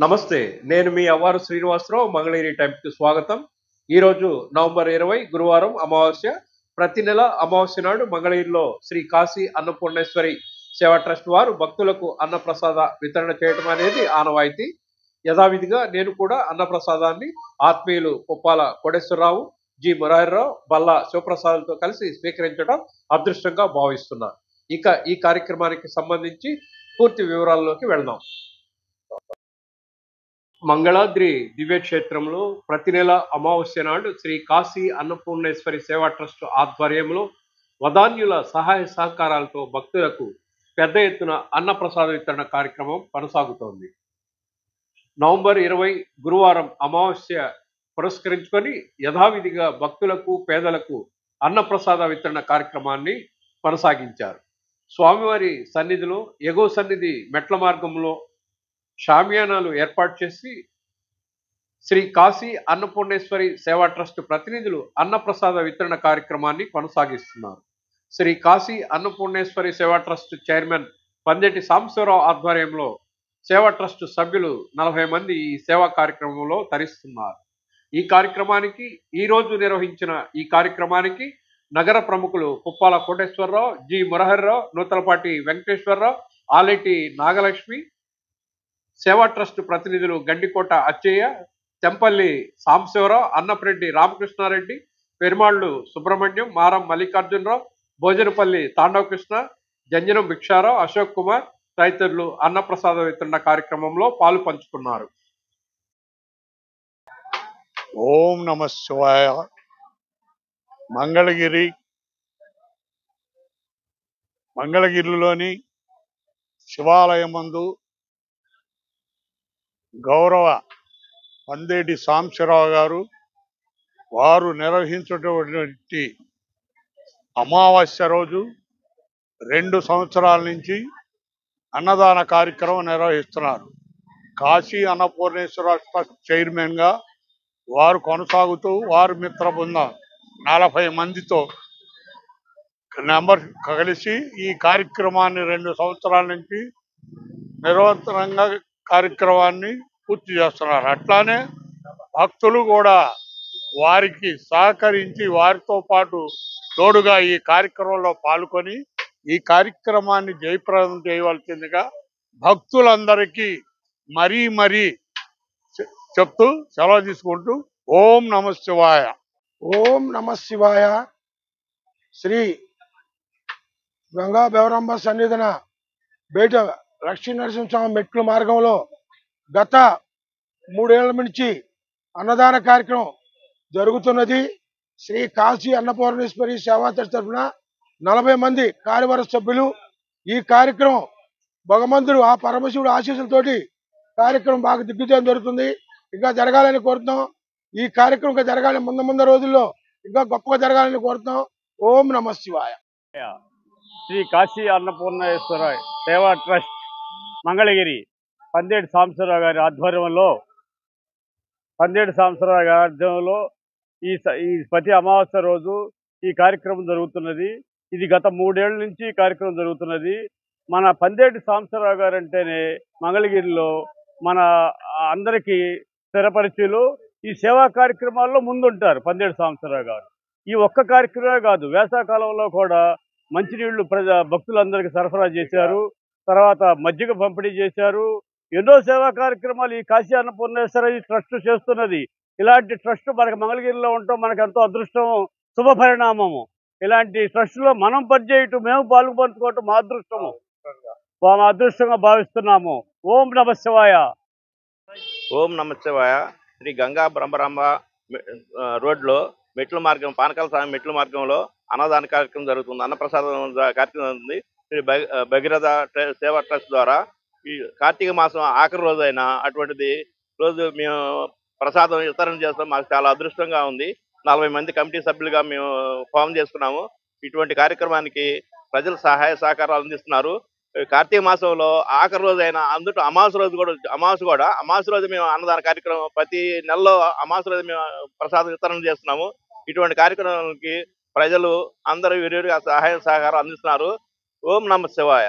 నమస్తే, నేను మీ అవ్వారు శ్రీనివాసరావు. మంగళగిరి టైమ్స్కి స్వాగతం. ఈరోజు నవంబర్ 20 గురువారం అమావాస్య. ప్రతి నెల అమావాస్య నాడు మంగళగిరిలో శ్రీ కాశీ అన్నపూర్ణేశ్వరి సేవా ట్రస్ట్ వారు భక్తులకు అన్నప్రసాద వితరణ చేయడం అనేది ఆనవాయితీ. యథావిధిగా నేను కూడా అన్నప్రసాదాన్ని ఆత్మీయులు పుప్పాల కోటేశ్వరరావు, జి మురారిరావు, బల్లా శివప్రసాద్తో కలిసి స్వీకరించడం అదృష్టంగా భావిస్తున్నాను. ఇక ఈ కార్యక్రమానికి సంబంధించి పూర్తి వివరాల్లోకి వెళ్దాం. మంగళాద్రి దివ్యక్షేత్రంలో ప్రతి నెల అమావాస్య నాడు శ్రీ కాశీ అన్నపూర్ణేశ్వరి సేవా ట్రస్ట్ ఆధ్వర్యంలో వదాన్యుల సహాయ సహకారాలతో భక్తులకు పెద్ద ఎత్తున అన్నప్రసాద వితరణ కార్యక్రమం కొనసాగుతోంది. నవంబర్ 20 గురువారం అమావాస్య పురస్కరించుకొని యథావిధిగా భక్తులకు పేదలకు అన్నప్రసాద వితరణ కార్యక్రమాన్ని కొనసాగించారు. స్వామివారి సన్నిధిలో ఎగువ సన్నిధి మెట్ల మార్గంలో షామియానాలు ఏర్పాటు చేసి శ్రీ కాశీ అన్నపూర్ణేశ్వరి సేవా ట్రస్ట్ ప్రతినిధులు అన్నప్రసాద వితరణ కార్యక్రమాన్ని కొనసాగిస్తున్నారు. శ్రీ కాశీ అన్నపూర్ణేశ్వరి సేవా ట్రస్ట్ చైర్మన్ పందెటి సాంబశివరావు ఆధ్వర్యంలో సేవా ట్రస్ట్ సభ్యులు 40 మంది ఈ సేవా కార్యక్రమంలో తరిస్తున్నారు. ఈ కార్యక్రమానికి నగర ప్రముఖులు పుప్పాల కోటేశ్వరరావు, జి మురహరిరావు, నూతలపాటి వెంకటేశ్వరరావు, ఆలేటి నాగలక్ష్మి, సేవా ట్రస్ట్ ప్రతినిధులు గండికోట అచ్చయ్య, తెంపల్లి సాంబశివరావు, అన్నప్రెడ్డి రామకృష్ణారెడ్డి, పెరుమాళ్లు సుబ్రహ్మణ్యం, మారం మల్లికార్జునరావు, భోజనపల్లి తాండవకృష్ణ, జంజనం భిక్షారావు, అశోక్ కుమార్ తదితరులు అన్నప్రసాద వితరణ కార్యక్రమంలో పాలు పంచుకున్నారు. ఓం నమ శివాయ. మంగళగిరిలోని శివాలయమందు గౌరవ పందేటి సాంబశివరావు గారు వారు నిర్వహించేటటువంటి అమావాస్య రోజు 2 సంవత్సరాల నుంచి అన్నదాన కార్యక్రమం నిర్వహిస్తున్నారు. కాశీ అన్నపూర్ణేశ్వర ట్రస్ట్ చైర్మన్గా వారు కొనసాగుతూ వారి మిత్ర బృందం 40 మందితో కలిసి ఈ కార్యక్రమాన్ని 2 సంవత్సరాల నుంచి నిరంతరంగా కార్యక్రమాన్ని పూర్తి చేస్తున్నారు. అట్లానే భక్తులు కూడా వారికి సహకరించి వారితో పాటు తోడుగా ఈ కార్యక్రమంలో పాల్గొని ఈ కార్యక్రమాన్ని జయప్రదం చేయవలసిందిగా భక్తులందరికీ మరీ చెప్తూ సెలవు తీసుకుంటూ ఓం నమ శివాయ. ఓం నమ శివాయ. శ్రీ గంగా బెవరంబ సన్నిధిన బయట లక్ష్మీ నరసింహస్వామి మెట్లు మార్గంలో గత 3 ఏళ్ల నుంచి అన్నదాన కార్యక్రమం జరుగుతున్నది. శ్రీ కాశీ అన్నపూర్ణేశ్వరి సేవా ట్రస్ట్ తరఫున 40 మంది కార్యవర్గ సభ్యులు ఈ కార్యక్రమం భగవంతుడు ఆ పరమశివుడు ఆశీస్సులతోటి కార్యక్రమం బాగా దిగ్విజయం జరుగుతుంది. ఇంకా జరగాలని కోరుతున్నాం. ఈ కార్యక్రమం ఇంకా జరగాలి, ముందు రోజుల్లో ఇంకా గొప్పగా జరగాలని కోరుతున్నాం. ఓం నమ శివాయ. శ్రీ కాశీ అన్నపూర్ణేశ్వర సేవా ట్రస్ట్ మంగళగిరి పందేటి సాంబశివరావు గారి ఆధ్వర్యంలో ఈ ప్రతి అమావాస్య రోజు ఈ కార్యక్రమం జరుగుతున్నది. ఇది గత 3 ఏళ్ల నుంచి ఈ కార్యక్రమం జరుగుతున్నది. మన పందేటి సాంబశివరావు గారు అంటేనే మంగళగిరిలో మన అందరికీ స్థిరపరిచయులు. ఈ సేవా కార్యక్రమాల్లో ముందుంటారు పందేటి సాంబశివరావు గారు. ఈ ఒక్క కార్యక్రమమే కాదు, వేసవకాలంలో కూడా మంచినీళ్లు భక్తులందరికీ సరఫరా చేశారు. తర్వాత మజ్జిగ పంపిణీ చేశారు. ఎన్నో సేవా కార్యక్రమాలు ఈ కాశీ అన్నపూర్ణేశ్వరి ట్రస్ట్ చేస్తున్నది. ఇలాంటి ట్రస్ట్ మనకు మంగళగిరిలో ఉండటం మనకు ఎంతో అదృష్టం, శుభ పరిణామము. ఇలాంటి ట్రస్టులో మనం పనిచేయటం, మేము పాల్గొంచుకోవటం మా అదృష్టంగా భావిస్తున్నాము. ఓం నమ శివాయ. ఓం నమ శివాయ. శ్రీ గంగా బ్రహ్మరాంబ రోడ్లో మెట్ల మార్గం, పానకాల స్వామి మెట్ల మార్గంలో అన్నదాన కార్యక్రమం జరుగుతుంది. అన్నప్రసాదం కార్యక్రమం ఉంది. శ్రీ భగీరథ సేవా ట్రస్ట్ ద్వారా ఈ కార్తీక మాసం ఆఖరి రోజు అయినా అటువంటిది రోజు మేము ప్రసాదం వితరణ చేస్తాం. మాకు చాలా అదృష్టంగా ఉంది. 40 మంది కమిటీ సభ్యులుగా మేము ఫామ్ చేసుకున్నాము. ఇటువంటి కార్యక్రమానికి ప్రజలు సహాయ సహకారాలు అందిస్తున్నారు. కార్తీక మాసంలో ఆఖరి రోజు అయినా అందులో అమావాస్య రోజు మేము అన్నదాన కార్యక్రమం ప్రతి నెలలో అమావాస్య రోజు మేము ప్రసాదం వితరణ చేస్తున్నాము. ఇటువంటి కార్యక్రమానికి ప్రజలు అందరూ విరివిగా సహాయ సహకారం అందిస్తున్నారు. ఓం నమ శివాయ.